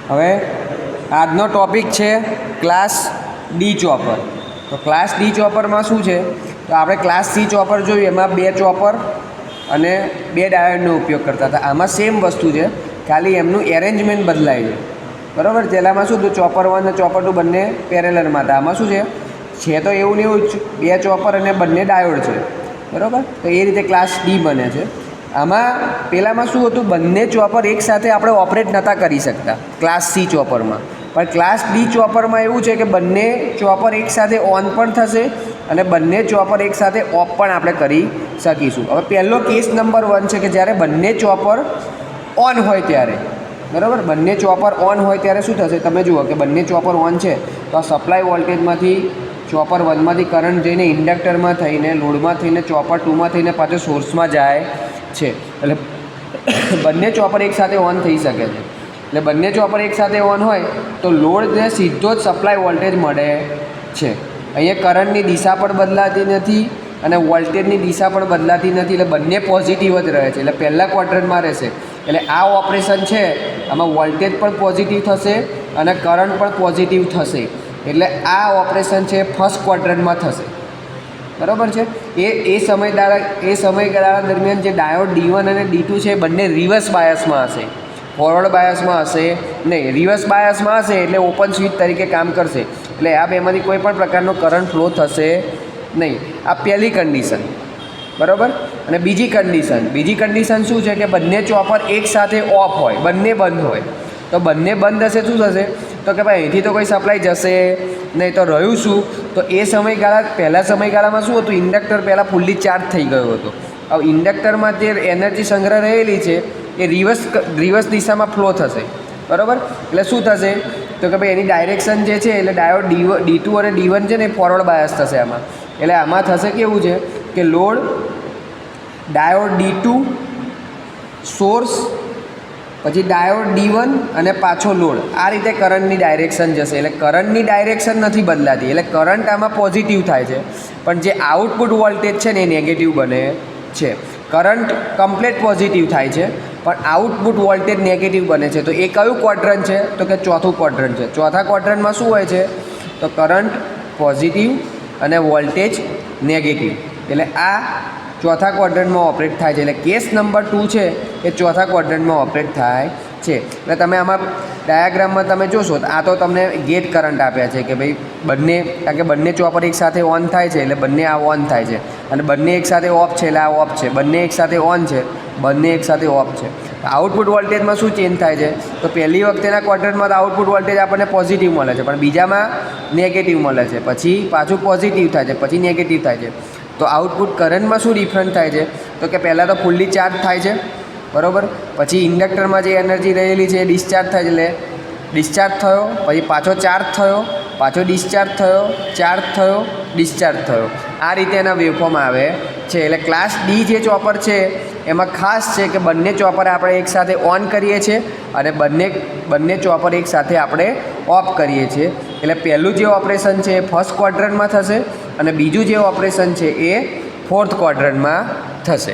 હવે આજનો ટોપિક છે ક્લાસ ડી ચોપર. તો ક્લાસ ડી ચોપરમાં શું છે, તો આપણે ક્લાસ સી ચોપર જોયું એમાં 2 ચોપર અને 2 ડાયોડનો ઉપયોગ કરતા હતા. આમાં સેમ વસ્તુ છે, ખાલી એમનું એરેન્જમેન્ટ બદલાય છે. બરાબર. પહેલાંમાં શું હતું, ચોપર 1 અને ચોપર 2 બંને પેરેલલમાં હતા. આમાં શું છે તો એવું ને એવું જ 2 ચોપર અને બંને ડાયોડ છે. બરાબર. તો એ રીતે ક્લાસ ડી બને છે. આમાં પહેલાંમાં શું હતું, બંને ચોપર એકસાથે આપણે ઓપરેટ નહોતા કરી શકતા ક્લાસ સી ચોપરમાં. પણ ક્લાસ ડી ચોપરમાં એવું છે કે બંને ચોપર એકસાથે ઓન પણ થશે અને બંને ચોપર એકસાથે ઓફ પણ આપણે કરી શકીશું. હવે પહેલો કેસ નંબર 1 છે કે જ્યારે બંને ચોપર ઓન હોય ત્યારે. બરાબર. બંને ચોપર ઓન હોય ત્યારે શું થશે, તમે જુઓ કે બંને ચોપર ઓન છે તો આ સપ્લાય વોલ્ટેજમાંથી ચોપર 1માંથી કરંટ જઈને ઇન્ડક્ટરમાં થઈને લોડમાં થઈને ચોપર 2માં થઈને પાછો સોર્સમાં જાય છે. એટલે બંને ચોપર એકસાથે ઓન થઈ શકે છે. એટલે બંને ચોપર એકસાથે ઓન હોય તો લોડને સીધો જ સપ્લાય વોલ્ટેજ મળે છે. અહીંયા કરંટની દિશા પણ બદલાતી નથી અને વોલ્ટેજની દિશા પણ બદલાતી નથી. એટલે બંને પોઝિટિવ જ રહે છે. એટલે પહેલાં ક્વોડ્રન્ટમાં રહેશે. એટલે આ ઓપરેશન છે આમાં વોલ્ટેજ પણ પોઝિટિવ થશે અને કરંટ પણ પોઝિટિવ થશે. એટલે આ ઓપરેશન છે ફર્સ્ટ ક્વોડ્રન્ટમાં થશે. બરાબર છે. એ સમયગાળા દરમિયાન જે ડાયોડ D1 અને D2 છે એ બંને રિવર્સ બાયસમાં હશે, ફોરવર્ડ બાયસમાં હશે નહીં. રિવર્સ બાયસમાં હશે એટલે ઓપન સ્વિચ તરીકે કામ કરશે. એટલે આ બેમાંથી કોઈ પણ પ્રકારનો કરંટ ફ્લો થશે નહીં. આ પહેલી કન્ડિશન. બરાબર. અને બીજી કન્ડિશન શું છે કે બંને ચોપર એકસાથે ઓફ હોય, બંને બંધ હોય. તો બંને બંધ હશે શું થશે, તો કે ભાઈ અહીંથી તો કોઈ સપ્લાય જશે નહીં. તો રહ્યું શું, તો એ પહેલાં સમયગાળામાં શું હતું, ઇન્ડક્ટર પહેલાં ફૂલ્લી ચાર્જ થઈ ગયો હતો. હવે ઇન્ડક્ટરમાં જે એનર્જી સંગ્રહ રહેલી છે એ રિવર્સ દિશામાં ફ્લો થશે. બરાબર. એટલે શું થશે, તો કે ભાઈ એની ડાયરેક્શન જે છે એટલે ડાયોડ D2 અને D1 છે ને એ ફોરવર્ડ બાયસ થશે આમાં. એટલે આમાં થશે કેવું છે કે લોડ ડાયોડ D2 સોર્સ પછી ડાયોડ D1 અને પાછો લોડ, આ રીતે કરંટની ડાયરેક્શન જશે. એટલે કરંટની ડાયરેક્શન નથી બદલાતી. એટલે કરંટ આમાં પોઝિટિવ થાય છે પણ જે આઉટપુટ વોલ્ટેજ છે ને એ નેગેટિવ બને છે. કરંટ કમ્પ્લીટ પોઝિટિવ થાય છે પણ આઉટપુટ વોલ્ટેજ નેગેટિવ બને છે. તો એ કયું ક્વોડ્રન્ટ છે, તો કે ચોથું ક્વોડ્રન્ટ છે. ચોથા ક્વોડ્રન્ટમાં શું હોય છે, તો કરંટ પોઝિટિવ અને વોલ્ટેજ નેગેટિવ. એટલે આ ચોથા ક્વોડ્રન્ટમાં ઓપરેટ થાય છે. એટલે કેસ નંબર 2 છે એ ચોથા ક્વોડ્રન્ટમાં ઓપરેટ થાય છે. એટલે તમે આમાં ડાયાગ્રામમાં તમે જોશો તો આ તો તમને ગેટ કરંટ આપ્યા છે કે ભાઈ કારણ કે બંને ચોપર એકસાથે ઓન થાય છે એટલે બંને આ ઓન થાય છે અને બંને એકસાથે ઓફ છે એટલે આ ઓફ છે. બંને એકસાથે ઓન છે, બંને એકસાથે ઓફ છે. આઉટપુટ વોલ્ટેજમાં શું ચેન્જ થાય છે, તો પહેલી વખતેના ક્વોડ્રન્ટમાં આઉટપુટ વોલ્ટેજ આપણને પોઝિટિવ મળે છે પણ બીજામાં નેગેટિવ મળે છે. પછી પાછું પોઝિટિવ થાય છે, પછી નેગેટિવ થાય છે. તો આઉટપુટ કરંટમાં શું ડિફરન્ટ થાય છે, તો કે પહેલાં તો ફૂલ્લી ચાર્જ થાય છે. બરાબર. પછી ઇન્ડક્ટરમાં જે એનર્જી રહેલી છે એ ડિસ્ચાર્જ થાય છે. એટલે ડિસ્ચાર્જ થયો, પછી પાછો ચાર્જ થયો, પાછો ડિસ્ચાર્જ થયો, ચાર્જ થયો, ડિસ્ચાર્જ થયો. આ રીતે એના વેવફોર્મ આવે છે. એટલે ક્લાસ ડી જે ચોપર છે એમાં ખાસ છે કે બંને ચોપર આપણે એકસાથે ઓન કરીએ છીએ અને બંને ચોપર એકસાથે આપણે ઓફ કરીએ છીએ. એટલે પહેલું જે ઓપરેશન છે એ ફર્સ્ટ ક્વોડ્રન્ટમાં થશે અને બીજું જે ઓપરેશન છે એ ફોર્થ ક્વોડ્રન્ટમાં થશે.